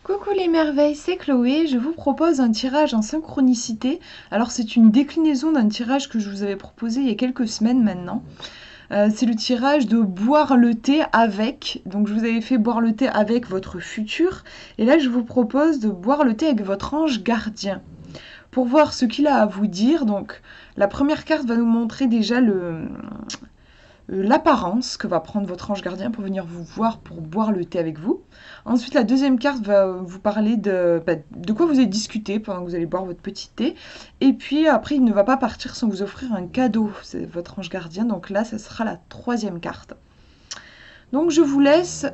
Coucou les merveilles, c'est Chloé, je vous propose un tirage en synchronicité. Alors c'est une déclinaison d'un tirage que je vous avais proposé il y a quelques semaines maintenant. C'est le tirage de boire le thé avec, donc je vous avais fait boire le thé avec votre futur, et là je vous propose de boire le thé avec votre ange gardien. Pour voir ce qu'il a à vous dire, donc la première carte va nous montrer déjà l'apparence que va prendre votre ange gardien pour venir vous voir pour boire le thé avec vous. Ensuite, la deuxième carte va vous parler de quoi vous allez discuter pendant que vous allez boire votre petit thé. Et puis après, il ne va pas partir sans vous offrir un cadeau, c'est votre ange gardien. Donc là, ça sera la troisième carte. Donc je vous laisse,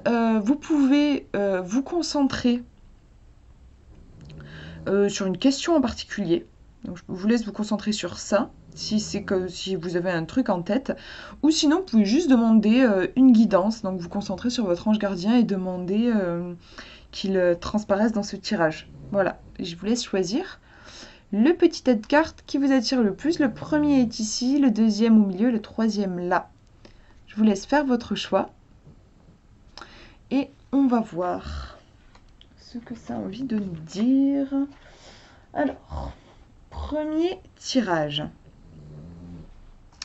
vous pouvez vous concentrer sur une question en particulier. Donc je vous laisse vous concentrer sur ça, si vous avez un truc en tête. Ou sinon, vous pouvez juste demander une guidance. Donc vous concentrez sur votre ange gardien et demander qu'il transparaisse dans ce tirage. Voilà, et je vous laisse choisir le petit tête carte qui vous attire le plus. Le premier est ici, le deuxième au milieu, le troisième là. Je vous laisse faire votre choix. Et on va voir ce que ça a envie de nous dire. Alors, premier tirage.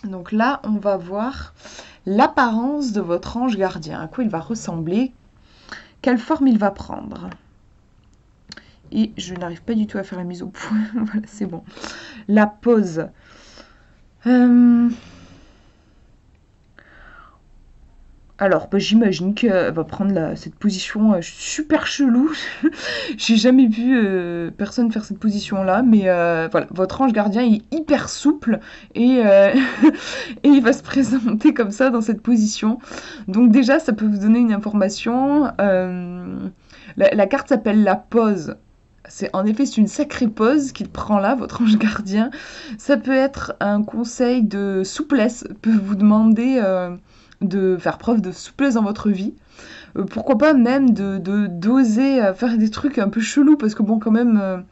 Donc là, on va voir l'apparence de votre ange gardien, à quoi il va ressembler, quelle forme il va prendre. Et je n'arrive pas du tout à faire la mise au point. Voilà, c'est bon. La pose. Alors, j'imagine qu'elle va prendre cette position super chelou. J'ai jamais vu personne faire cette position-là, mais voilà, votre ange gardien est hyper souple et, et il va se présenter comme ça dans cette position. Donc déjà, ça peut vous donner une information. La carte s'appelle la pose. En effet, c'est une sacrée pose qu'il prend là, votre ange gardien. Ça peut être un conseil de souplesse, peut vous demander de faire preuve de souplesse dans votre vie. Pourquoi pas même d'oser faire des trucs un peu chelous, parce que bon, quand même,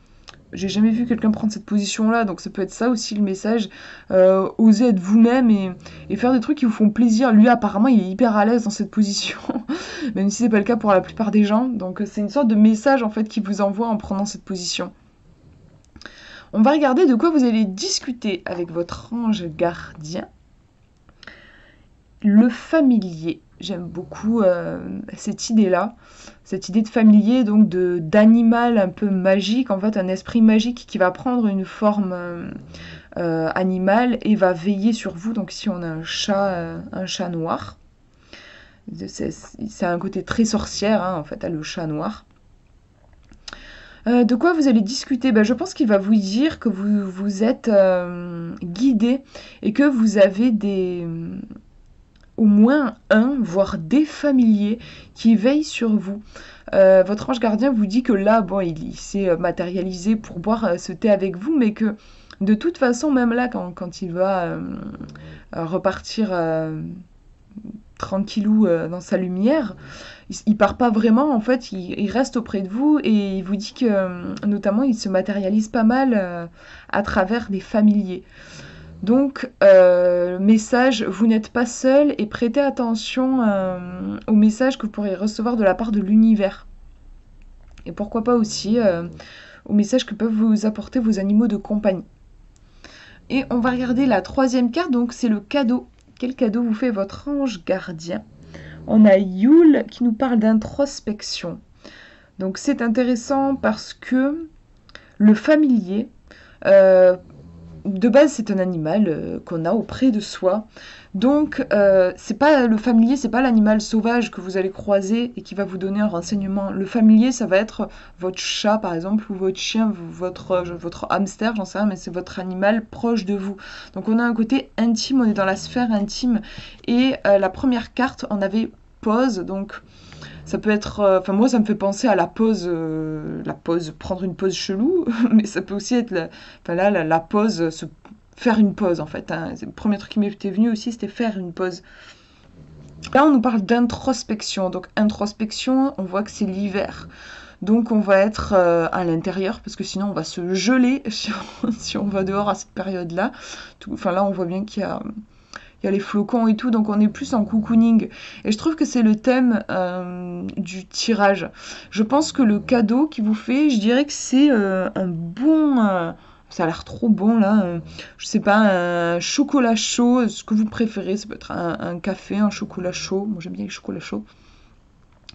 j'ai jamais vu quelqu'un prendre cette position-là, donc ça peut être ça aussi le message. Oser être vous-même et faire des trucs qui vous font plaisir. Lui, apparemment, il est hyper à l'aise dans cette position, même si c'est pas le cas pour la plupart des gens. Donc c'est une sorte de message en fait qu'il vous envoie en prenant cette position. On va regarder de quoi vous allez discuter avec votre ange gardien. Le familier. J'aime beaucoup cette idée-là, cette idée de familier, donc d'animal un peu magique, en fait un esprit magique qui va prendre une forme animale et va veiller sur vous. Donc si on a un chat noir, c'est un côté très sorcière, hein, en fait, le chat noir. De quoi vous allez discuter? Je pense qu'il va vous dire que vous êtes guidé et que vous avez au moins un, voire des familiers qui veillent sur vous. Votre ange gardien vous dit que là, bon, il s'est matérialisé pour boire ce thé avec vous, mais que de toute façon, même là, quand il va repartir tranquillou dans sa lumière, il part pas vraiment, en fait, il reste auprès de vous et il vous dit que, notamment, il se matérialise pas mal à travers des familiers. Donc, message, vous n'êtes pas seul et prêtez attention au message que vous pourrez recevoir de la part de l'univers. Et pourquoi pas aussi au message que peuvent vous apporter vos animaux de compagnie. Et on va regarder la troisième carte, donc c'est le cadeau. Quel cadeau vous fait votre ange gardien? On a Yule qui nous parle d'introspection. Donc c'est intéressant parce que le familier... de base, c'est un animal qu'on a auprès de soi. Donc, c'est pas le familier, c'est pas l'animal sauvage que vous allez croiser et qui va vous donner un renseignement. Le familier, ça va être votre chat, par exemple, ou votre chien, votre hamster, j'en sais rien, mais c'est votre animal proche de vous. Donc, on a un côté intime, on est dans la sphère intime. Et la première carte, on avait pause, donc... Ça peut être... moi, ça me fait penser à la pause, prendre une pause chelou, mais ça peut aussi être la pause, faire une pause, en fait. Hein. Le premier truc qui m'était venu aussi, c'était faire une pause. Là, on nous parle d'introspection. Donc, introspection, on voit que c'est l'hiver. Donc, on va être à l'intérieur, parce que sinon, on va se geler si on va dehors à cette période-là. Là, on voit bien qu'il y a il y a les flocons et tout, donc on est plus en cocooning. Et je trouve que c'est le thème du tirage. Je pense que le cadeau qu'il vous fait, je dirais que c'est un bon... ça a l'air trop bon là. Je sais pas, un chocolat chaud, ce que vous préférez. Ça peut être un café, un chocolat chaud. Moi j'aime bien les chocolats chauds.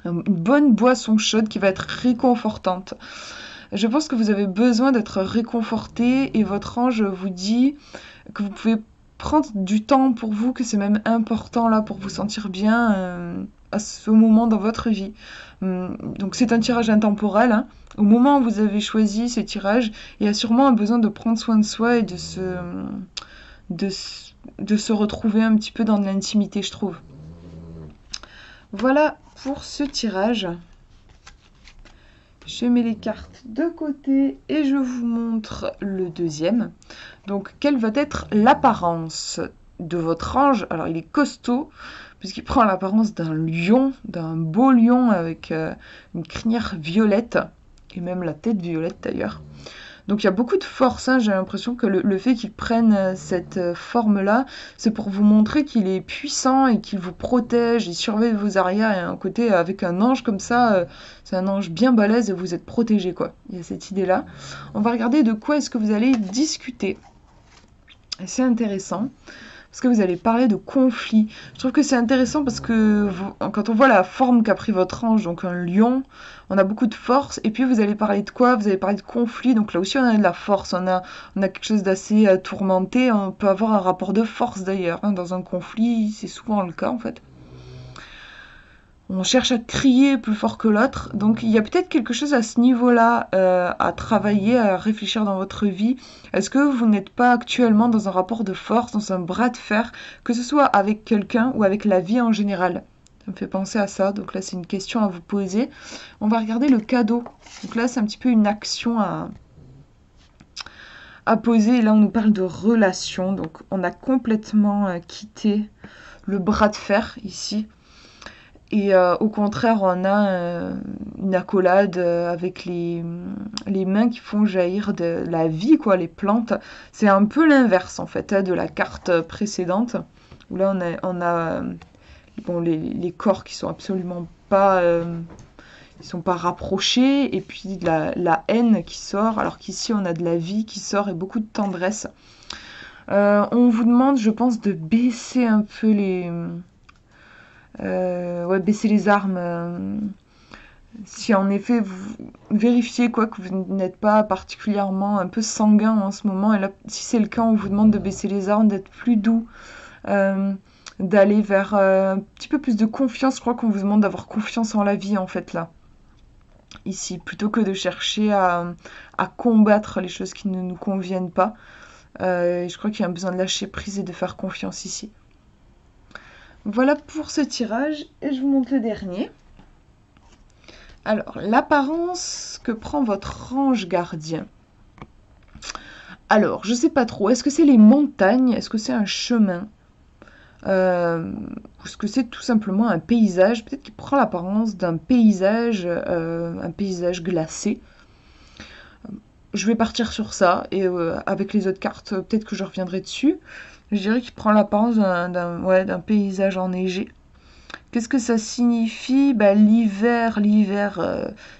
Une bonne boisson chaude qui va être réconfortante. Je pense que vous avez besoin d'être réconforté et votre ange vous dit que vous pouvez prendre du temps pour vous, que c'est même important là pour vous sentir bien à ce moment dans votre vie. Donc c'est un tirage intemporel. Hein. Au moment où vous avez choisi ce tirage, il y a sûrement un besoin de prendre soin de soi et de, de se retrouver un petit peu dans de l'intimité, je trouve. Voilà pour ce tirage. Je mets les cartes de côté et je vous montre le deuxième. Donc, quelle va être l'apparence de votre ange? Alors, il est costaud, puisqu'il prend l'apparence d'un lion, d'un beau lion avec une crinière violette, et même la tête violette d'ailleurs. Donc il y a beaucoup de force, hein. J'ai l'impression que le fait qu'il prenne cette forme-là, c'est pour vous montrer qu'il est puissant et qu'il vous protège, il surveille vos arrières. Et un côté avec un ange comme ça, c'est un ange bien balèze et vous êtes protégé, quoi. Il y a cette idée-là. On va regarder de quoi est-ce que vous allez discuter. Et c'est intéressant. Parce que vous allez parler de conflit. Je trouve que c'est intéressant parce que quand on voit la forme qu'a pris votre ange, donc un lion, on a beaucoup de force. Et puis vous allez parler de quoi? Vous allez parler de conflit. Donc là aussi on a de la force. On a quelque chose d'assez tourmenté. On peut avoir un rapport de force d'ailleurs. Hein. Dans un conflit, c'est souvent le cas en fait. On cherche à crier plus fort que l'autre. Donc il y a peut-être quelque chose à ce niveau-là à travailler, à réfléchir dans votre vie. Est-ce que vous n'êtes pas actuellement dans un rapport de force, dans un bras de fer, que ce soit avec quelqu'un ou avec la vie en général? Ça me fait penser à ça. Donc là, c'est une question à vous poser. On va regarder le cadeau. Donc là, c'est un petit peu une action à poser. Et là, on nous parle de relation. Donc on a complètement quitté le bras de fer ici. Et au contraire, on a une accolade avec les mains qui font jaillir de la vie, quoi, les plantes. C'est un peu l'inverse, en fait, hein, de la carte précédente, où là, on a bon, les corps qui sont absolument pas... ils sont pas rapprochés, et puis la haine qui sort, alors qu'ici, on a de la vie qui sort et beaucoup de tendresse. On vous demande, je pense, de baisser un peu les... ouais, baisser les armes. Si en effet vous vérifiez quoi que vous n'êtes pas particulièrement un peu sanguin en ce moment, et là si c'est le cas, on vous demande de baisser les armes, d'être plus doux, d'aller vers un petit peu plus de confiance. Je crois qu'on vous demande d'avoir confiance en la vie en fait là, ici, plutôt que de chercher à combattre les choses qui ne nous conviennent pas. Je crois qu'il y a un besoin de lâcher prise et de faire confiance ici. Voilà pour ce tirage et je vous montre le dernier. Alors, l'apparence que prend votre ange gardien. Alors, je sais pas trop. Est-ce que c'est les montagnes? Est-ce que c'est un chemin? Est-ce que c'est tout simplement un paysage? Peut-être qu'il prend l'apparence d'un paysage, un paysage glacé. Je vais partir sur ça et avec les autres cartes, peut-être que je reviendrai dessus. Je dirais qu'il prend l'apparence d'un paysage enneigé. Qu'est-ce que ça signifie? L'hiver,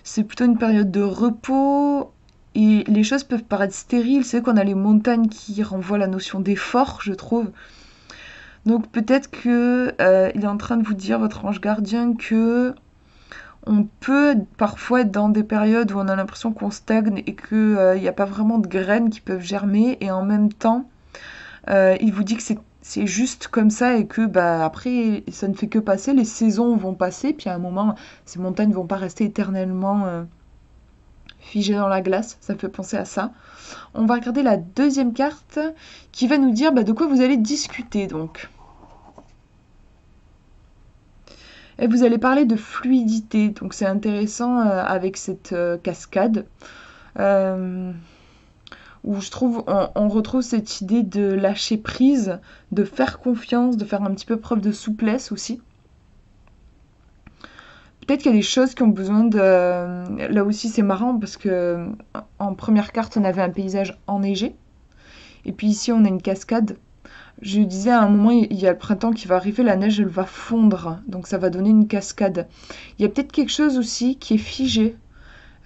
c'est plutôt une période de repos et les choses peuvent paraître stériles. C'est qu'on a les montagnes qui renvoient la notion d'effort, je trouve. Donc peut-être que il est en train de vous dire, votre ange gardien, que on peut parfois être dans des périodes où on a l'impression qu'on stagne et qu'il n'y a pas vraiment de graines qui peuvent germer, et en même temps, il vous dit que c'est juste comme ça et que après ça ne fait que passer, les saisons vont passer, puis à un moment ces montagnes vont pas rester éternellement figées dans la glace. Ça me fait penser à ça. On va regarder la deuxième carte qui va nous dire de quoi vous allez discuter donc. Et vous allez parler de fluidité, donc c'est intéressant avec cette cascade. Où je trouve on retrouve cette idée de lâcher prise, de faire confiance, de faire un petit peu preuve de souplesse aussi. Peut-être qu'il y a des choses qui ont besoin de... Là aussi c'est marrant parce que en première carte on avait un paysage enneigé, et puis ici on a une cascade. Je disais à un moment, il y a le printemps qui va arriver, la neige, elle va fondre, donc ça va donner une cascade. Il y a peut-être quelque chose aussi qui est figé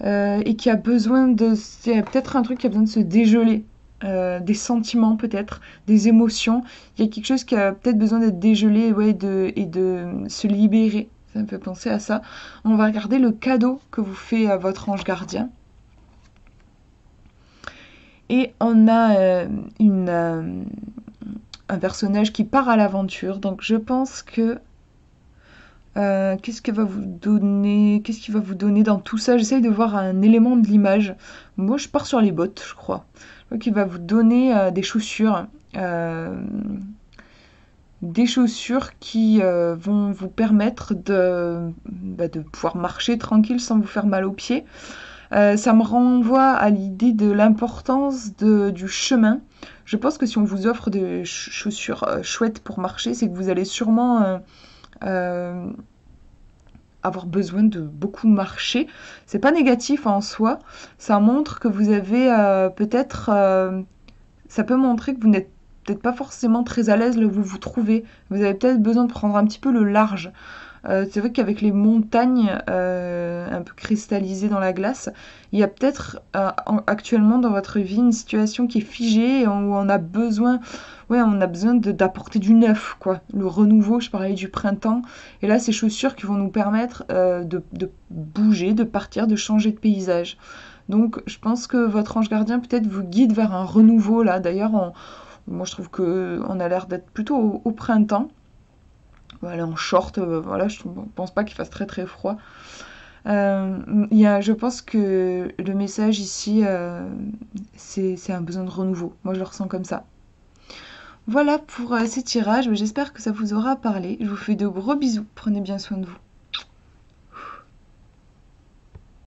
et qui a besoin de... Il y a peut-être un truc qui a besoin de se dégeler. Des sentiments peut-être, des émotions. Il y a quelque chose qui a peut-être besoin d'être dégelé, ouais, et de se libérer. Ça me fait penser à ça. On va regarder le cadeau que vous fait votre ange gardien. Et on a un personnage qui part à l'aventure. Donc je pense que qu'est-ce qu'il va vous donner? Qu'est-ce qu'il va vous donner dans tout ça? J'essaye de voir un élément de l'image. Moi, je pars sur les bottes, je crois. Je crois qu'il va vous donner euh, des chaussures qui vont vous permettre de pouvoir marcher tranquille sans vous faire mal aux pieds. Ça me renvoie à l'idée de l'importance du chemin. Je pense que si on vous offre des chaussures chouettes pour marcher, c'est que vous allez sûrement euh, avoir besoin de beaucoup marcher. C'est pas négatif en soi. Ça montre que vous avez peut-être. Ça peut montrer que vous n'êtes peut-être pas forcément très à l'aise là où vous vous trouvez. Vous avez peut-être besoin de prendre un petit peu le large. C'est vrai qu'avec les montagnes un peu cristallisées dans la glace, il y a peut-être actuellement dans votre vie une situation qui est figée où on a besoin, ouais, on a besoin d'apporter du neuf, quoi. Le renouveau, je parlais du printemps. Et là, ces chaussures qui vont nous permettre de bouger, de partir, de changer de paysage. Donc, je pense que votre ange gardien peut-être vous guide vers un renouveau là. D'ailleurs, moi, je trouve que on a l'air d'être plutôt au printemps. On va aller en short, voilà, je ne pense pas qu'il fasse très très froid. Je pense que le message ici, c'est un besoin de renouveau. Moi, je le ressens comme ça. Voilà pour ces tirages. J'espère que ça vous aura parlé. Je vous fais de gros bisous. Prenez bien soin de vous.